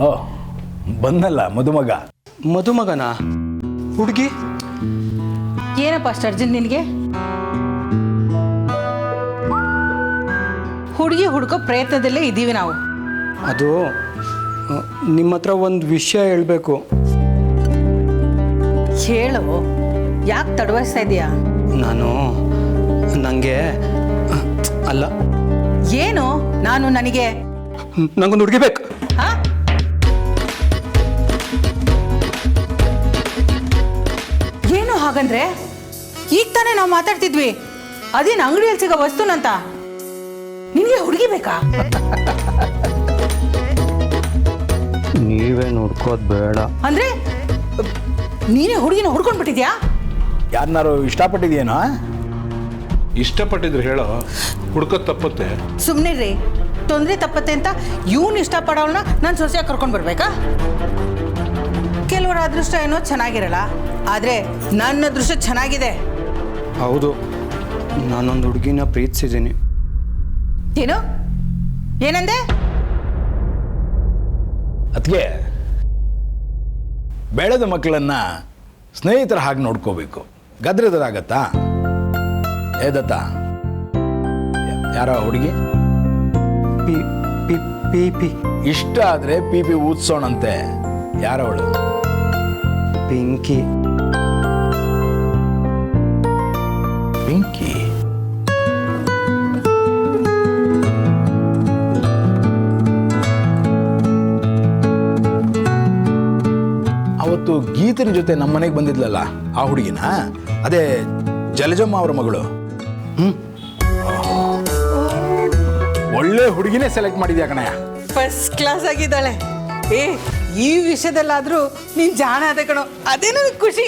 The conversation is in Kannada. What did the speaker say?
ಓ ಬಂದಲ್ಲ ಮದುಮಗ. ಮದುಮಗನಾ? ಹುಡುಗಿ? ಏನಪ್ಪ ಅಷ್ಟು ಅರ್ಜೆಂಟ್ ನಿನಗೆ? ಹುಡುಗಿ ಹುಡುಕೋ ಪ್ರಯತ್ನದಲ್ಲೇ ಇದ್ದೀವಿ ನಾವು. ಅದು ನಿಮ್ಮ ಹತ್ರ ಒಂದು ವಿಷಯ ಹೇಳಬೇಕು. ಹೇಳು, ಯಾಕೆ ತಡವರಿಸ್ತಾ ಇದೀಯಾ? ನನಗೆ ಅಲ್ಲ, ಏನು ನಾನು ನನಗೆ ನಂಗೊಂದು ಹುಡುಗಿ ಬೇಕು. ಹಾ? ಏನು ಹಾಗಂದ್ರೆ? ಈಗ ತಾನೇ ನಾವು ಮಾತಾಡ್ತಿದ್ವಿ ಅದೇನು ಅಂಗಡಿಯಲ್ಲಿ ಸಿಗೋ ವಸ್ತುನಂತ. ನಿನಗೆ ಹುಡುಗಿ ಬೇಕಾ? ನೀವೇ ನೋಡ್ಕೋದು ಬೇಡ ಅಂದ್ರೆ ನೀನೇ ಹುಡುಗಿನ ಹುಡ್ಕೊಂಡ್ಬಿಟ್ಟಿದ್ಯಾ? ಯಾರನ್ನಾರು ಇಷ್ಟಪಟ್ಟಿದ್ಯೇನೋ? ಇಷ್ಟಪಟ್ಟಿದ್ರೆ ಹೇಳೋ, ಹುಡ್ಕೋದು ತಪ್ಪತ್ತೆ. ಸುಮ್ಮನೆ ರೀ, ತೊಂದರೆ ತಪ್ಪತ್ತೆ ಅಂತ ಇವನು ಇಷ್ಟಪಡೋಳನ್ನ ನಾನು ಸೊಸೆಯಾಗಿ ಕರ್ಕೊಂಡು ಬರ್ಬೇಕಾ? ಕೆಲವರ ಅದೃಷ್ಟ ಏನೋ ಚೆನ್ನಾಗಿರಲ್ಲ, ಆದರೆ ನನ್ನ ಅದೃಷ್ಟ ಚೆನ್ನಾಗಿದೆ. ಹೌದು, ನಾನೊಂದು ಹುಡುಗಿನ ಪ್ರೀತಿಸಿದ್ದೀನಿ. ಏನು? ಏನಂದೆ? ಅದಕ್ಕೆ ಬೆಳೆದ ಮಕ್ಕಳನ್ನ ಸ್ನೇಹಿತರ ಹಾಗೆ ನೋಡ್ಕೋಬೇಕು. ಗದ್ರದಾಗತ್ತಾ? ಏದತ್ತ ಯಾರೋ ಹುಡುಗಿ ಪಿ ಪಿ ಪಿ ಪಿ ಇಷ್ಟ ಆದ್ರೆ ಪಿ ಪಿ ಊದ್ಸೋಣಂತೆ. ಯಾರವಳು? ಪಿಂಕಿ. ಪಿಂಕಿ? ಅವತ್ತು ಗೀತನ ಜೊತೆ ನಮ್ಮ ಮನೆಗೆ ಬಂದಿದ್ಲಲ್ಲ ಆ ಹುಡುಗಿನ? ಅದೇ ಜಲಜಮ್ಮ ಅವರ ಮಗಳು. ಒಳ್ಳೆ ಹುಡುಗಿನೇ ಸೆಲೆಕ್ಟ್ ಮಾಡಿದ್ಯಾ ಕಣಯ್ಯ. ಫಸ್ಟ್ ಕ್ಲಾಸ್ ಆಗಿದ್ದಾಳೆ. ಈ ವಿಷಯದಲ್ಲಾದರೂ ನೀನು ಜಾಣ ಅದ ಕಣೋ, ಅದೇ ನನಗೆ ಖುಷಿ.